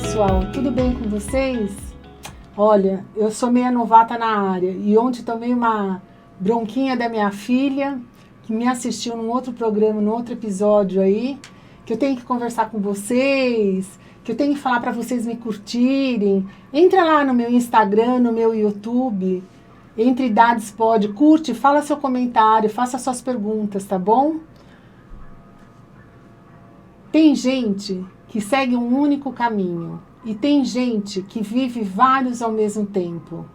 pessoal, tudo bem com vocês? Olha, eu sou meia novata na área e ontem tomei uma bronquinha da minha filha, que me assistiu num outro programa, num outro episódio aí, que eu tenho que conversar com vocês, que eu tenho que falar para vocês me curtirem. Entra lá no meu Instagram, no meu YouTube, Entre Idades Pode, curte, fala seu comentário, faça suas perguntas, tá bom? Tem gente que segue um único caminho e tem gente que vive vários ao mesmo tempo.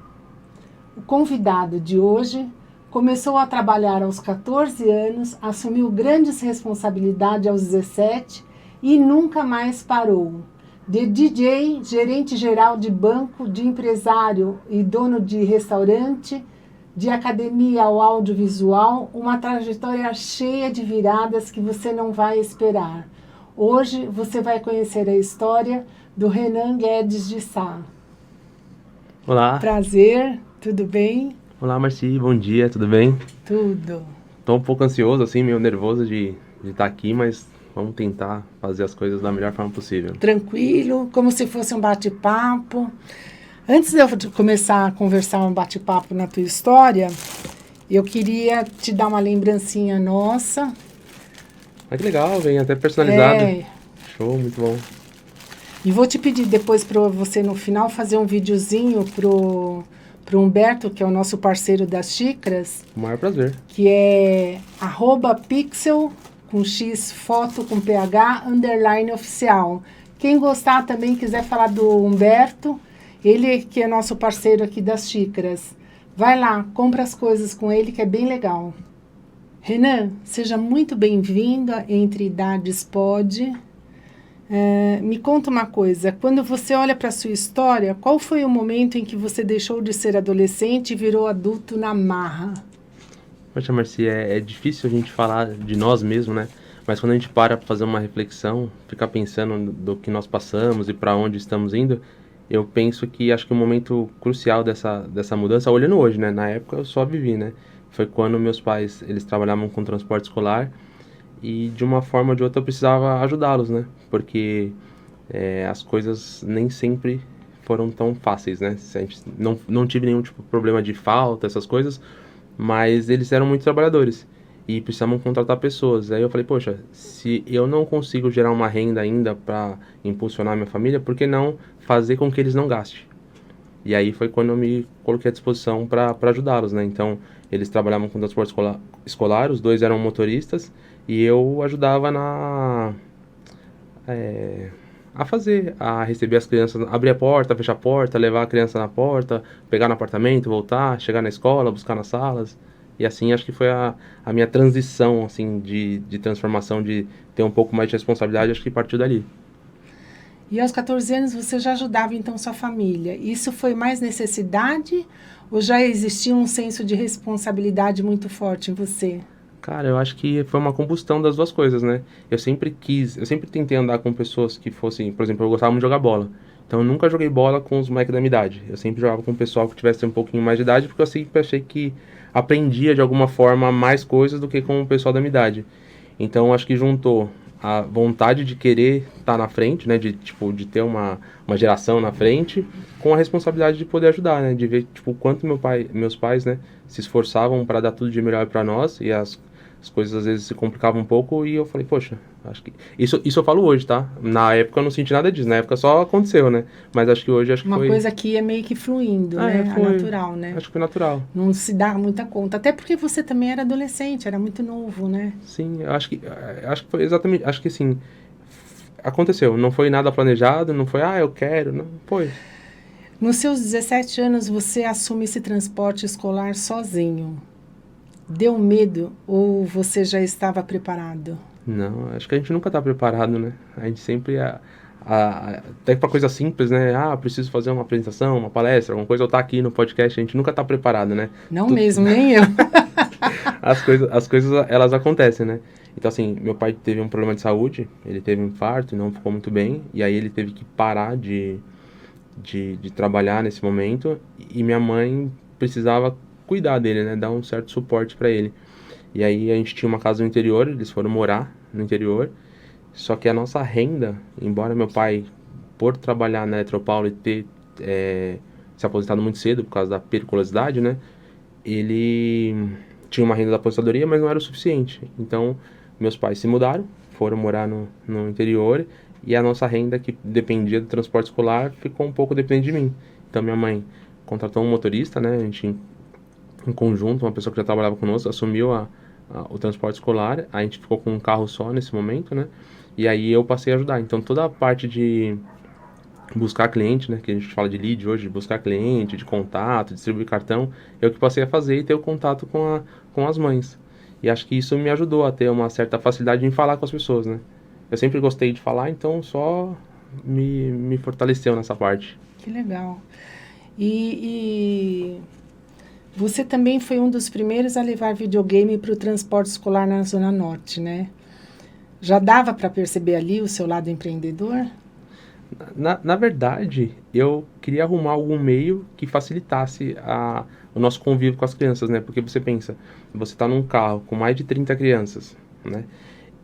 O convidado de hoje começou a trabalhar aos 14 anos, assumiu grandes responsabilidades aos 17 e nunca mais parou. De DJ, gerente geral de banco, de empresário e dono de restaurante, de academia ao audiovisual, uma trajetória cheia de viradas que você não vai esperar. Hoje você vai conhecer a história do Renan Guedes de Sá. Olá. Prazer, tudo bem? Olá, Marci, bom dia, tudo bem? Tudo. Tô um pouco ansioso, assim, meio nervoso de estar aqui, mas vamos tentar fazer as coisas da melhor forma possível. Tranquilo, como se fosse um bate-papo. Antes de eu começar a conversar um bate-papo na tua história, eu queria te dar uma lembrancinha nossa. Ah, que legal, vem até personalizado. É. Show, muito bom. E vou te pedir depois para você, no final, fazer um videozinho pro Humberto, que é o nosso parceiro das xícaras. O maior prazer. Que é @pixel, com X, foto com PH, _oficial. Quem gostar também, quiser falar do Humberto, ele que é nosso parceiro aqui das xícaras. Vai lá, compra as coisas com ele, que é bem legal. Renan, seja muito bem-vindo a Entre Idades Pode. Me conta uma coisa, quando você olha para a sua história, qual foi o momento em que você deixou de ser adolescente e virou adulto na marra? Poxa, Marci, é difícil a gente falar de nós mesmos, né? Mas quando a gente para fazer uma reflexão, ficar pensando do que nós passamos e para onde estamos indo, eu penso que acho que o momento crucial dessa mudança, olhando hoje, né? Na época eu só vivi, né? Foi quando meus pais, eles trabalhavam com transporte escolar e de uma forma ou de outra eu precisava ajudá-los, né? Porque as coisas nem sempre foram tão fáceis, né? A gente não tive nenhum tipo de problema de falta, essas coisas, mas eles eram muito trabalhadores e precisavam contratar pessoas. Aí eu falei, poxa, se eu não consigo gerar uma renda ainda para impulsionar minha família, por que não fazer com que eles não gastem? E aí foi quando eu me coloquei à disposição para ajudá-los, né? Então, eles trabalhavam com transporte escolar, os dois eram motoristas, e eu ajudava a receber as crianças, abrir a porta, fechar a porta, levar a criança na porta, pegar no apartamento, voltar, chegar na escola, buscar nas salas. E assim, acho que foi a minha transição, assim, de transformação, de ter um pouco mais de responsabilidade, acho que partiu dali. E aos 14 anos você já ajudava então sua família. Isso foi mais necessidade ou já existia um senso de responsabilidade muito forte em você? Cara, eu acho que foi uma combustão das duas coisas, né? Eu sempre tentei andar com pessoas que fossem, por exemplo, eu gostava muito de jogar bola. Então eu nunca joguei bola com os moleques da minha idade. Eu sempre jogava com o pessoal que tivesse um pouquinho mais de idade, porque eu sempre achei que aprendia de alguma forma mais coisas do que com o pessoal da minha idade. Então acho que juntou a vontade de querer estar na frente, né, de ter uma geração na frente, com a responsabilidade de poder ajudar, né, de ver tipo o quanto meus pais, né, se esforçavam para dar tudo de melhor para nós e as coisas às vezes se complicavam um pouco e eu falei, poxa, acho que isso eu falo hoje, tá? Na época eu não senti nada disso, na época só aconteceu, né? Mas acho que hoje Uma coisa que ia meio que fluindo, né? Foi, natural, né? Acho que foi natural. Não se dá muita conta, até porque você também era adolescente, era muito novo, né? Sim, eu acho que foi exatamente, acho que sim. Aconteceu, não foi nada planejado, não foi, eu quero, não foi. Nos seus 17 anos você assume esse transporte escolar sozinho. Deu medo ou você já estava preparado? Não, acho que a gente nunca está preparado, né? A gente sempre, até para coisa simples, né? Preciso fazer uma apresentação, uma palestra, alguma coisa, ou tá aqui no podcast, a gente nunca está preparado, né? Não mesmo, nem eu. As coisas, elas acontecem, né? Então, assim, meu pai teve um problema de saúde, ele teve um infarto e não ficou muito bem, e aí ele teve que parar de trabalhar nesse momento, e minha mãe precisava cuidar dele, né, dar um certo suporte para ele. E aí a gente tinha uma casa no interior, eles foram morar no interior, só que a nossa renda, embora meu pai por trabalhar na Eletropaulo e ter se aposentado muito cedo por causa da periculosidade, né? Ele tinha uma renda da aposentadoria, mas não era o suficiente. Então, meus pais se mudaram, foram morar no interior, e a nossa renda, que dependia do transporte escolar, ficou um pouco dependente de mim. Então, minha mãe contratou um motorista, né? A gente, em conjunto, uma pessoa que já trabalhava conosco, assumiu o transporte escolar. A gente ficou com um carro só nesse momento, né? E aí eu passei a ajudar. Então, toda a parte de buscar cliente, né, que a gente fala de lead hoje, de buscar cliente, de contato, distribuir cartão, eu que passei a fazer e ter o contato com as mães. E acho que isso me ajudou a ter uma certa facilidade em falar com as pessoas, né? Eu sempre gostei de falar, então só me fortaleceu nessa parte. Que legal. E você também foi um dos primeiros a levar videogame para o transporte escolar na Zona Norte, né? Já dava para perceber ali o seu lado empreendedor? Na verdade, eu queria arrumar algum meio que facilitasse o nosso convívio com as crianças, né? Porque você pensa, você está num carro com mais de 30 crianças, né?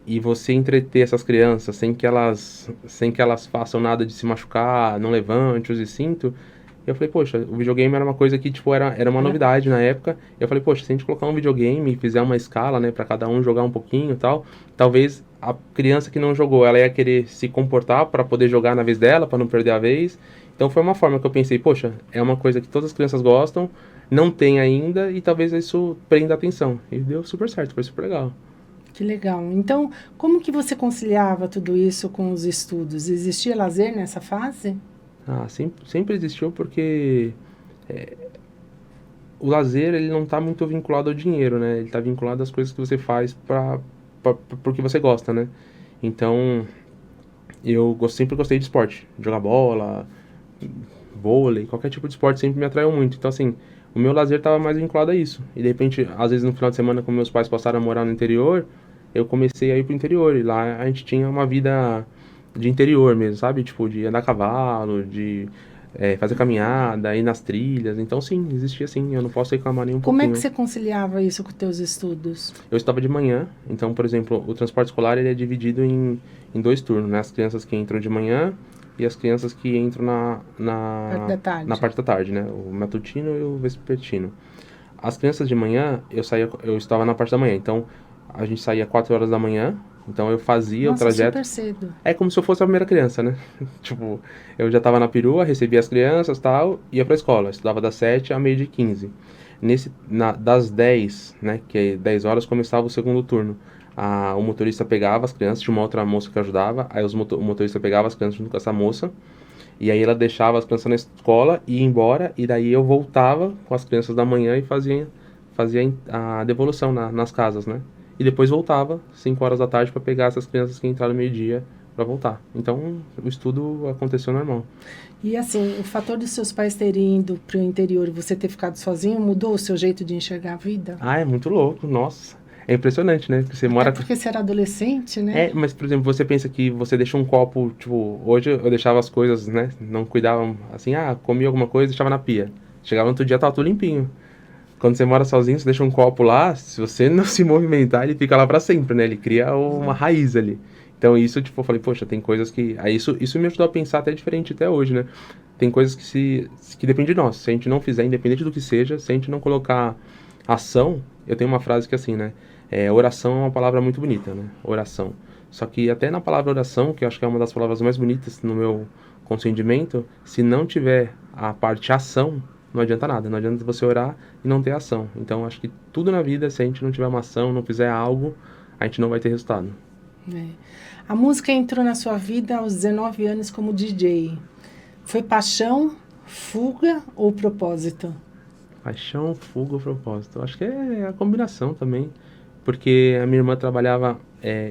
E você entreter essas crianças sem que elas façam nada de se machucar, não levante, use cinto. Eu falei, poxa, o videogame era uma coisa que, tipo, era uma novidade na época. Eu falei, poxa, se a gente colocar um videogame e fizer uma escala, né, para cada um jogar um pouquinho e tal, talvez a criança que não jogou, ela ia querer se comportar para poder jogar na vez dela, para não perder a vez. Então foi uma forma que eu pensei, poxa, é uma coisa que todas as crianças gostam, não tem ainda, e talvez isso prenda a atenção. E deu super certo, foi super legal. Que legal. Então, como que você conciliava tudo isso com os estudos? Existia lazer nessa fase? Ah, sempre existiu porque o lazer, ele não está muito vinculado ao dinheiro, né? Ele está vinculado às coisas que você faz porque você gosta, né? Então, sempre gostei de esporte. Jogar bola, vôlei, qualquer tipo de esporte sempre me atraiu muito. Então, assim, o meu lazer estava mais vinculado a isso. E, de repente, às vezes no final de semana, como meus pais passaram a morar no interior, eu comecei a ir pro interior. E lá a gente tinha uma vida de interior mesmo, sabe? Tipo, de andar a cavalo, de fazer caminhada, ir nas trilhas. Então, sim, existia sim. Eu não posso reclamar nem um Como é pouquinho. que você conciliava isso com os teus estudos? Eu estudava de manhã. Então, por exemplo, o transporte escolar ele é dividido em 2 turnos, né? As crianças que entram de manhã e as crianças que entram Parte da tarde. na parte da tarde, né? O matutino e o vespertino. As crianças de manhã, eu estava na parte da manhã. Então, a gente saía 4 horas da manhã. Então, eu fazia Nossa, o trajeto. super cedo. É como se eu fosse a primeira criança, né? Tipo, eu já estava na perua, recebia as crianças e tal, ia pra escola. Estudava das 7 a meio de 15. Das 10, né, que é 10 horas, começava o segundo turno. O motorista pegava as crianças, tinha uma outra moça que ajudava, aí o motorista pegava as crianças junto com essa moça, e aí ela deixava as crianças na escola, ia embora, e daí eu voltava com as crianças da manhã e fazia a devolução nas casas, né? E depois voltava, 5 horas da tarde, para pegar essas crianças que entraram meio-dia para voltar. Então, o estudo aconteceu normal. E assim, o fator dos seus pais terem ido para o interior e você ter ficado sozinho mudou o seu jeito de enxergar a vida? Ah, é muito louco, nossa. É impressionante, né? Porque você mora... porque você era adolescente, né? Mas, por exemplo, você pensa que você deixa um copo, tipo, hoje eu deixava as coisas, né? Não cuidava, assim, comia alguma coisa e deixava na pia. Chegava no outro dia, tava tudo limpinho. Quando você mora sozinho, você deixa um copo lá, se você não se movimentar, ele fica lá pra sempre, né? Ele cria uma raiz ali. Então isso, tipo, eu falei, poxa, tem coisas que... Aí isso me ajudou a pensar até diferente até hoje, né? Tem coisas que dependem de nós. Se a gente não fizer, independente do que seja, se a gente não colocar ação... Eu tenho uma frase que é assim, né? Oração é uma palavra muito bonita, né? Oração. Só que até na palavra oração, que eu acho que é uma das palavras mais bonitas no meu conceito, se não tiver a parte ação, não adianta nada. Não adianta você orar e não ter ação. Então, acho que tudo na vida, se a gente não tiver uma ação, não fizer algo, a gente não vai ter resultado. A música entrou na sua vida aos 19 anos como DJ. Foi paixão, fuga ou propósito? Paixão, fuga ou propósito? Acho que é a combinação também. Porque a minha irmã trabalhava...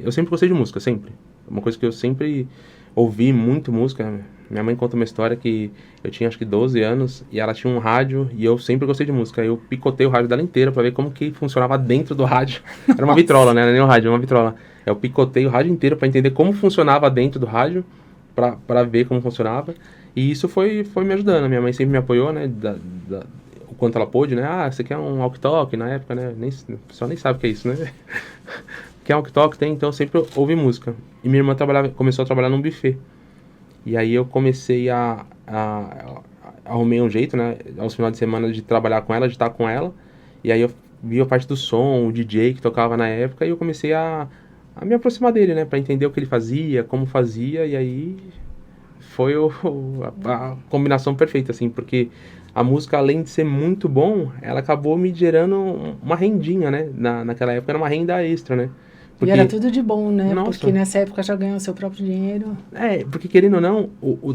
eu sempre gostei de música, sempre. Uma coisa que eu sempre ouvi muito música. Minha mãe conta uma história que eu tinha acho que 12 anos e ela tinha um rádio e eu sempre gostei de música. Eu picotei o rádio dela inteira pra ver como que funcionava dentro do rádio. Era uma vitrola, né? Não era nem um rádio, era uma vitrola. Eu picotei o rádio inteiro pra entender como funcionava dentro do rádio, pra ver como funcionava. E isso foi me ajudando. Minha mãe sempre me apoiou, né? O quanto ela pôde, né? Você quer um walkie-talkie na época, né? O pessoal nem sabe o que é isso, né? Quer um walkie-talkie? Tem, então eu sempre ouvi música. E minha irmã começou a trabalhar num buffet. E aí eu comecei arrumei um jeito, né, aos finais de semana de trabalhar com ela, de estar com ela. E aí eu vi a parte do som, o DJ que tocava na época, e eu comecei a me aproximar dele, né, para entender o que ele fazia, como fazia, e aí foi a combinação perfeita, assim, porque a música, além de ser muito bom, ela acabou me gerando uma rendinha, né, naquela época era uma renda extra, né. E era Porque, tudo de bom, né? Porque nossa, nessa época já ganhou seu próprio dinheiro. porque querendo ou não, o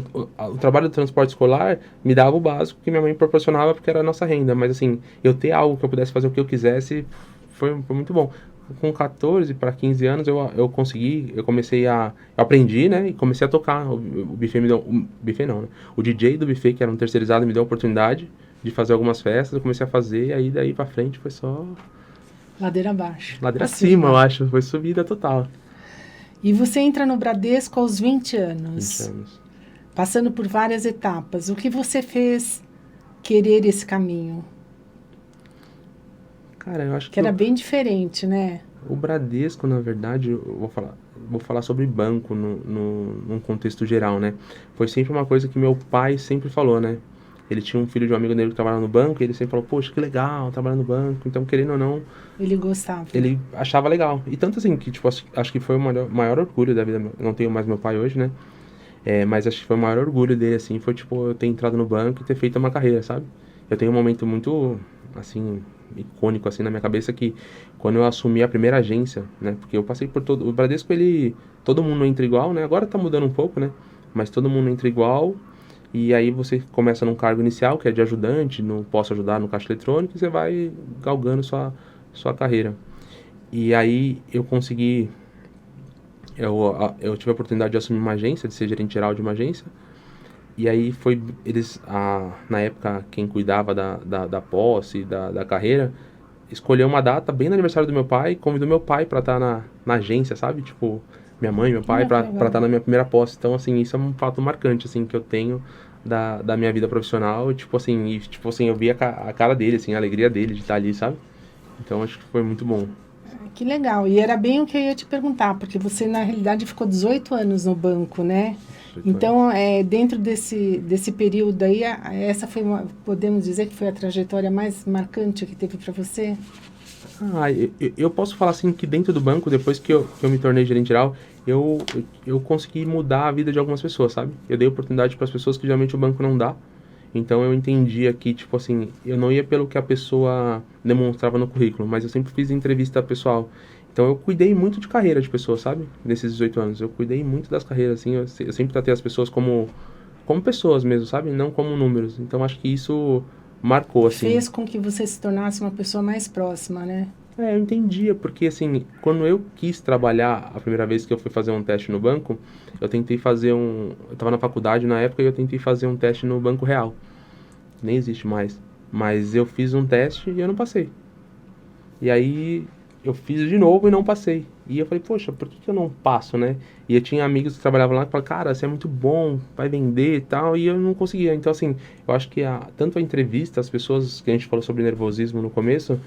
trabalho do transporte escolar me dava o básico que minha mãe proporcionava porque era a nossa renda. Mas assim, eu ter algo que eu pudesse fazer o que eu quisesse foi muito bom. Com 14 para 15 anos eu consegui, eu comecei eu aprendi, né, e comecei a tocar. O buffet me deu, o buffet não, né? O DJ do buffet, que era um terceirizado, me deu a oportunidade de fazer algumas festas, eu comecei a fazer, e aí daí pra frente foi só Ladeira abaixo. ladeira acima, eu acho, foi subida total. E você entra no Bradesco aos 20 20 anos, anos. passando por várias etapas. O que você fez querer esse caminho? Cara, eu acho Que que era bem diferente, né? o Bradesco, na verdade, eu vou falar sobre banco num contexto geral, né? Foi sempre uma coisa que meu pai sempre falou, né? Ele tinha um filho de um amigo dele que trabalhava no banco, e ele sempre falou, poxa, que legal, trabalhar no banco. Então, querendo ou não, Ele gostava. ele achava legal. E tanto assim, que tipo, acho que foi o maior orgulho da vida. Eu não tenho mais meu pai hoje, né? Mas acho que foi o maior orgulho dele, assim, foi tipo, eu ter entrado no banco e ter feito uma carreira, sabe? Eu tenho um momento muito, assim, icônico, assim, na minha cabeça, que quando eu assumi a primeira agência, né? Porque eu passei por todo... O Bradesco, ele... Todo mundo entra igual, né? Agora tá mudando um pouco, né? Mas todo mundo entra igual. E aí você começa num cargo inicial, que é de ajudante, no posso ajudar no caixa eletrônico, e você vai galgando sua carreira. E aí eu consegui... Eu tive a oportunidade de assumir uma agência, de ser gerente geral de uma agência. E aí foi, na época, quem cuidava da posse, da carreira, escolheu uma data bem no aniversário do meu pai, convidou meu pai pra estar na agência, sabe? Tipo, minha mãe, meu pai, pra estar na minha primeira posse. Então, assim, isso é um fato marcante, assim, que eu tenho da minha vida profissional. Tipo assim, eu vi a cara dele, assim, a alegria dele de estar ali, sabe? Então, acho que foi muito bom. Que legal. E era bem o que eu ia te perguntar, porque você, na realidade, ficou 18 anos no banco, né? Então, dentro desse período aí, essa foi podemos dizer que foi a trajetória mais marcante que teve para você? Eu posso falar assim que dentro do banco, depois que eu me tornei gerente geral, eu consegui mudar a vida de algumas pessoas, sabe? Eu dei oportunidade para as pessoas que geralmente o banco não dá. Então eu entendia que, tipo assim, eu não ia pelo que a pessoa demonstrava no currículo, mas eu sempre fiz entrevista pessoal. Então eu cuidei muito de carreira de pessoas, sabe? Nesses 18 anos. Eu cuidei muito das carreiras, assim. Eu sempre tratei as pessoas como pessoas mesmo, sabe? Não como números. Então acho que isso marcou, assim. Fez com que você se tornasse uma pessoa mais próxima, né? Eu entendia, porque assim, quando eu quis trabalhar, a primeira vez que eu fui fazer um teste no banco, eu tentei fazer eu tava na faculdade na época e eu tentei fazer um teste no Banco Real. Nem existe mais. Mas eu fiz um teste e eu não passei. E aí eu fiz de novo e não passei. E eu falei, poxa, por que eu não passo, né? E eu tinha amigos que trabalhavam lá que falavam, cara, você é muito bom, vai vender e tal, e eu não conseguia. Então, assim, eu acho que tanto a entrevista, as pessoas que a gente falou sobre nervosismo no começo,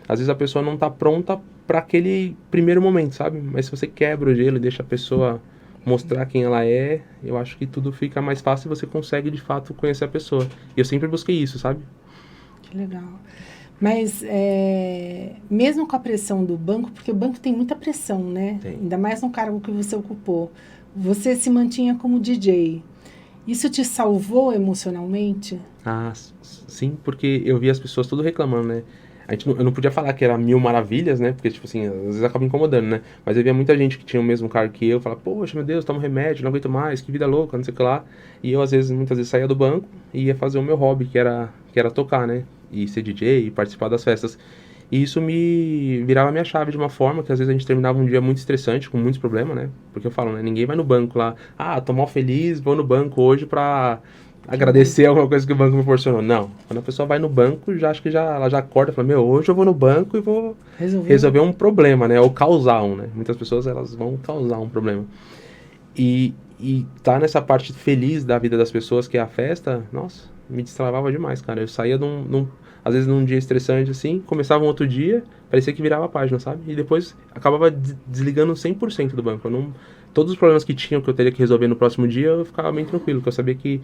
às vezes a pessoa não tá pronta para aquele primeiro momento, sabe? Mas se você quebra o gelo e deixa a pessoa mostrar quem ela é, eu acho que tudo fica mais fácil e você consegue de fato conhecer a pessoa. E eu sempre busquei isso, sabe? Que legal. Mas mesmo com a pressão do banco, porque o banco tem muita pressão, né? Tem. Ainda mais no cargo que você ocupou. Você se mantinha como DJ. Isso te salvou emocionalmente? Sim, porque eu vi as pessoas tudo reclamando, né? Eu não podia falar que era mil maravilhas, né? Porque, tipo assim, às vezes acaba incomodando, né? Mas eu via muita gente que tinha o mesmo cargo que eu, falava, poxa, meu Deus, toma remédio, não aguento mais, que vida louca, não sei o que lá. E eu, muitas vezes saía do banco e ia fazer o meu hobby, que era tocar, né? E ser DJ e participar das festas. E isso me virava a minha chave de uma forma que às vezes a gente terminava um dia muito estressante, com muitos problemas, né? Porque eu falo, né? Ninguém vai no banco lá, tô mal feliz, vou no banco hoje pra agradecer alguma coisa que o banco me proporcionou. Não. Quando a pessoa vai no banco, acho que ela já acorda e fala, hoje eu vou no banco e vou resolver um problema, né? Ou causar um, né? Muitas pessoas, elas vão causar um problema. E tá nessa parte feliz da vida das pessoas, que é a festa, nossa, me destravava demais, cara. Eu saía às vezes num dia estressante, assim, começava um outro dia, parecia que virava a página, sabe? E depois acabava desligando 100% do banco. Eu todos os problemas que tinham, que eu teria que resolver no próximo dia, eu ficava bem tranquilo, porque eu sabia que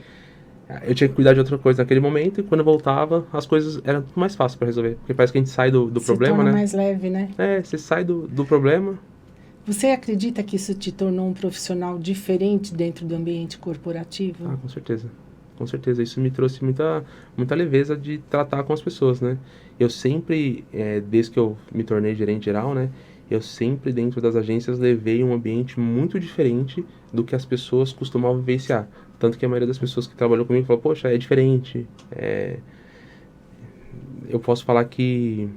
eu tinha que cuidar de outra coisa naquele momento, e quando eu voltava, as coisas eram mais fáceis para resolver. Porque parece que a gente sai do problema, torna né? mais leve, né? Você sai do problema. Você acredita que isso te tornou um profissional diferente dentro do ambiente corporativo? Ah, com certeza. Com certeza. Isso me trouxe muita leveza de tratar com as pessoas, né? Eu sempre, desde que eu me tornei gerente geral, né? Eu sempre, dentro das agências, levei um ambiente muito diferente do que as pessoas costumavam vivenciar. Tanto que a maioria das pessoas que trabalhou comigo falou, poxa, é diferente. Eu posso falar que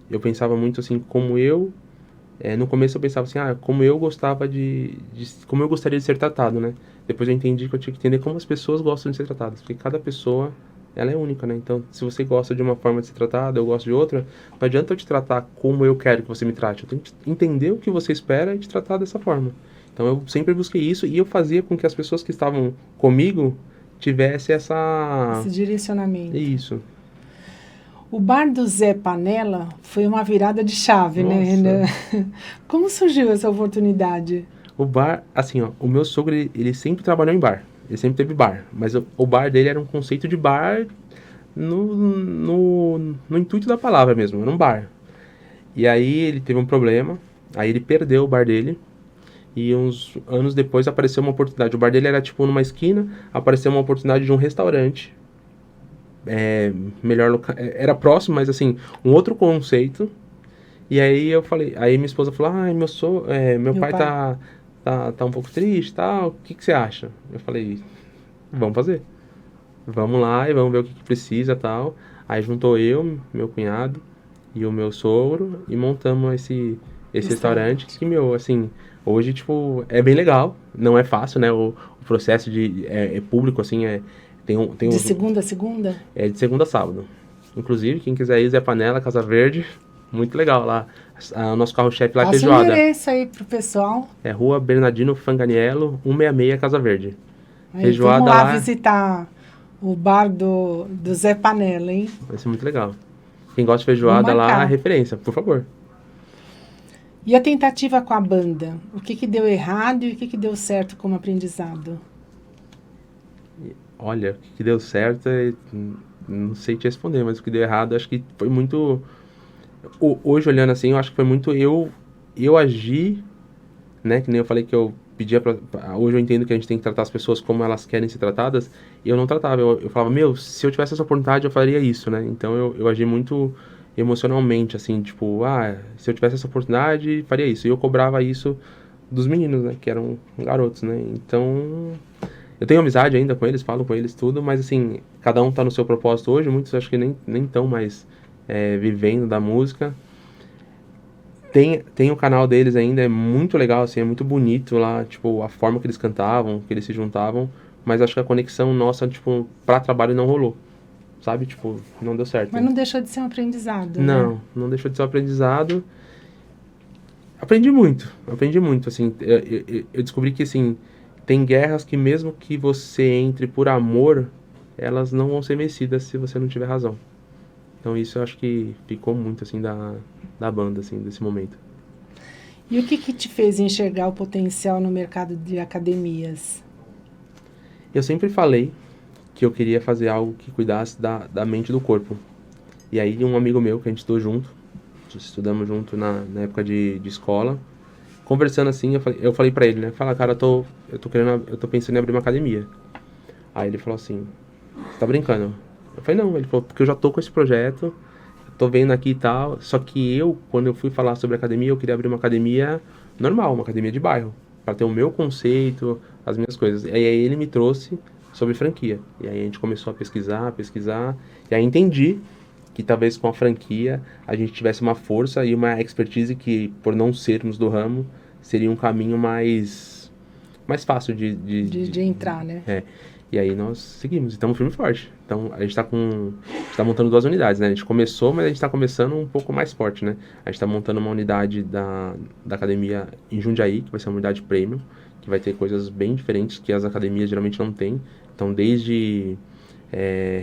eu pensava muito assim, como eu... no começo eu pensava assim, como eu gostava como eu gostaria de ser tratado, né? Depois eu entendi que eu tinha que entender como as pessoas gostam de ser tratadas, porque cada pessoa, ela é única, né? Então, se você gosta de uma forma de ser tratado, eu gosto de outra, não adianta eu te tratar como eu quero que você me trate, eu tenho que entender o que você espera e te tratar dessa forma. Então, eu sempre busquei isso e eu fazia com que as pessoas que estavam comigo tivessem Esse direcionamento. Isso. O bar do Zé Panela foi uma virada de chave, né, Renan? Como surgiu essa oportunidade? O bar, assim, ó, o meu sogro, ele sempre trabalhou em bar. Ele sempre teve bar. Mas o bar dele era um conceito de bar no intuito da palavra mesmo. Era um bar. E aí ele teve um problema. Aí ele perdeu o bar dele. E uns anos depois apareceu uma oportunidade. O bar dele era tipo numa esquina. Apareceu uma oportunidade de um restaurante. Era próximo, mas assim, um outro conceito. E aí eu falei, aí minha esposa falou, meu pai tá um pouco triste e tal, o que você acha? Eu falei, vamos fazer. Vamos lá e vamos ver o que precisa e tal. Aí juntou eu, meu cunhado e o meu sogro e montamos esse restaurante que, assim, hoje, tipo, é bem legal. Não é fácil, né? O processo é público, assim, de segunda a segunda? É de segunda a sábado. Inclusive, quem quiser ir, Zé Panela, Casa Verde, muito legal lá. O nosso carro-chefe lá é feijoada. Passa o endereço aí pro pessoal. É Rua Bernardino Fanganiello, 166, Casa Verde. Aí, Feijoada vamos lá visitar o bar do Zé Panela, hein? Vai ser muito legal. Quem gosta de feijoada lá, é referência, por favor. E a tentativa com a banda? O que deu errado e o que deu certo como aprendizado? Olha, o que deu certo, não sei te responder, mas o que deu errado, acho que foi muito... Hoje, olhando assim, eu acho que foi muito eu agir, né? Que nem eu falei que eu pedia pra... Hoje eu entendo que a gente tem que tratar as pessoas como elas querem ser tratadas, e eu não tratava. Eu falava, se eu tivesse essa oportunidade, eu faria isso, né? Então eu agi muito emocionalmente, assim, tipo, se eu tivesse essa oportunidade, faria isso. E eu cobrava isso dos meninos, né? Que eram garotos, né? Então... Eu tenho amizade ainda com eles, falo com eles tudo, mas assim, cada um tá no seu propósito hoje, muitos acho que nem tão mais vivendo da música. Tem o canal deles ainda, é muito legal, assim, é muito bonito lá, tipo, a forma que eles cantavam, que eles se juntavam, mas acho que a conexão nossa, tipo, pra trabalho não rolou, sabe? Tipo, não deu certo. Mas não deixou de ser um aprendizado, né? Não deixou de ser um aprendizado. Aprendi muito, assim, eu descobri que, assim, tem guerras que mesmo que você entre por amor, elas não vão ser vencidas se você não tiver razão. Então isso eu acho que ficou muito, assim, da banda, assim, desse momento. E o que te fez enxergar o potencial no mercado de academias? Eu sempre falei que eu queria fazer algo que cuidasse da mente e do corpo. E aí um amigo meu, que a gente estudou junto, estudamos junto na época de escola, conversando assim, eu falei pra ele, né? Fala, cara, eu tô pensando em abrir uma academia. Aí ele falou assim, você tá brincando? Eu falei, não. Ele falou, porque eu já tô com esse projeto, tô vendo aqui e tal. Só que quando eu fui falar sobre academia, eu queria abrir uma academia normal, uma academia de bairro, pra ter o meu conceito, as minhas coisas. E aí ele me trouxe sobre franquia. E aí a gente começou a pesquisar, e aí entendi que talvez com a franquia a gente tivesse uma força e uma expertise que, por não sermos do ramo, seria um caminho mais fácil de entrar, né? E aí nós seguimos, estamos firme e forte. Então a gente tá montando 2 unidades, né? A gente começou, mas a gente tá começando um pouco mais forte, né? A gente tá montando uma unidade da academia em Jundiaí, que vai ser uma unidade premium, que vai ter coisas bem diferentes que as academias geralmente não têm. Então desde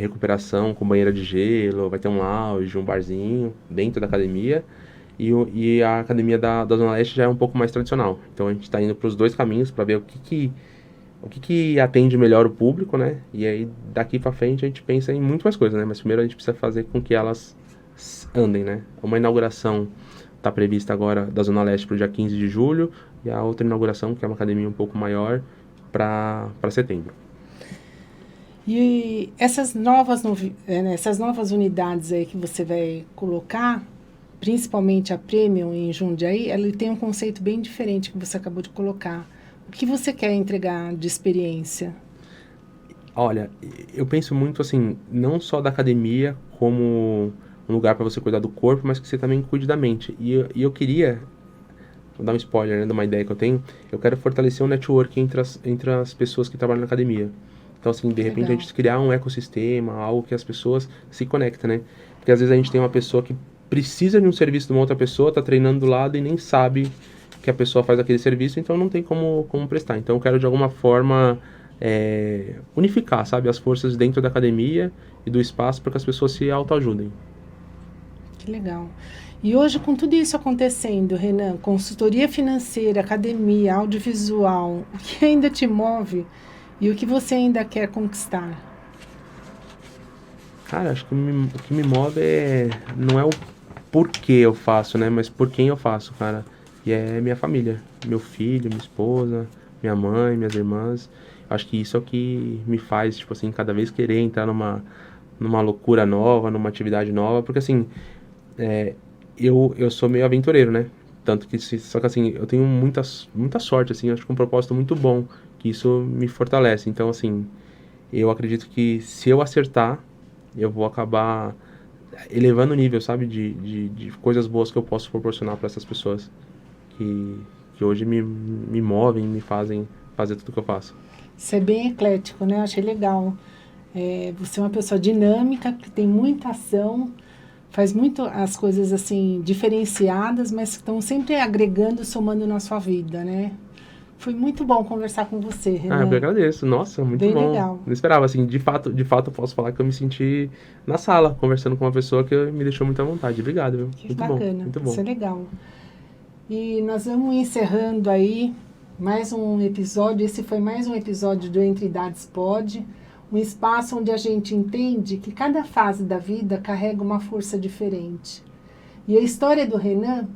recuperação com banheira de gelo, vai ter um lounge, um barzinho dentro da academia. e a academia da Zona Leste já é um pouco mais tradicional. Então a gente está indo para os dois caminhos para ver o que atende melhor o público, né? E aí daqui para frente a gente pensa em muito mais coisas, né? Mas primeiro a gente precisa fazer com que elas andem, né? Uma inauguração está prevista agora da Zona Leste para o dia 15 de julho e a outra inauguração, que é uma academia um pouco maior, para setembro. E essas novas unidades aí que você vai colocar, principalmente a Premium em Jundiaí, ela tem um conceito bem diferente que você acabou de colocar. O que você quer entregar de experiência? Olha, eu penso muito assim, não só da academia como um lugar para você cuidar do corpo, mas que você também cuide da mente. E eu queria, vou dar um spoiler, né, de uma ideia que eu quero fortalecer um network entre as pessoas que trabalham na academia. Então, assim, de repente a gente criar um ecossistema, algo que as pessoas se conectem, né? Porque às vezes a gente tem uma pessoa que precisa de um serviço de uma outra pessoa, tá treinando do lado e nem sabe que a pessoa faz aquele serviço, então não tem como prestar. Então eu quero de alguma forma unificar, sabe, as forças dentro da academia e do espaço para que as pessoas se autoajudem. Que legal. E hoje, com tudo isso acontecendo, Renan, consultoria financeira, academia, audiovisual, o que ainda te move e o que você ainda quer conquistar? Cara, acho que o que me move não é o porquê eu faço, né, mas por quem eu faço, cara. E é minha família, meu filho, minha esposa, minha mãe, minhas irmãs. Acho que isso é o que me faz, tipo assim, cada vez querer entrar numa loucura nova, numa atividade nova, porque assim, eu sou meio aventureiro, né? Tanto que, só que assim, eu tenho muita sorte, assim, acho que um propósito muito bom, que isso me fortalece. Então, assim, eu acredito que se eu acertar, eu vou acabar elevando o nível, sabe, de coisas boas que eu posso proporcionar para essas pessoas que hoje me movem, me fazem fazer tudo que eu faço. Você é bem eclético, né? Achei legal. Você é uma pessoa dinâmica, que tem muita ação, faz muito as coisas assim diferenciadas, mas estão sempre agregando, somando na sua vida, né? Foi muito bom conversar com você, Renan. Eu que agradeço. Nossa, muito bem bom. Legal. Não esperava, assim, de fato eu posso falar que eu me senti na sala, conversando com uma pessoa que me deixou muito à vontade. Obrigado, viu? Que Muito bacana. bom, muito bom. Isso é legal. E nós vamos encerrando aí mais um episódio. Esse foi mais um episódio do Entre Idades Pod, um espaço onde a gente entende que cada fase da vida carrega uma força diferente. E a história do Renan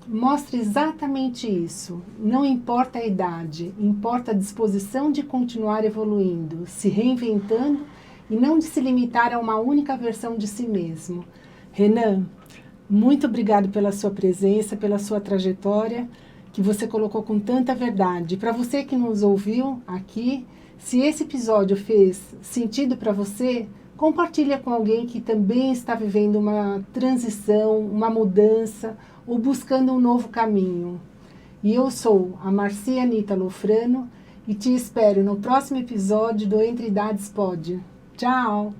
mostra exatamente isso. Não importa a idade, importa a disposição de continuar evoluindo, se reinventando e não de se limitar a uma única versão de si mesmo. Renan, muito obrigado pela sua presença, pela sua trajetória, que você colocou com tanta verdade. Para você que nos ouviu aqui, se esse episódio fez sentido para você, compartilha com alguém que também está vivendo uma transição, uma mudança ou buscando um novo caminho. E eu sou a Marcia Anita Lofrano e te espero no próximo episódio do Entre Idades Pod. Tchau!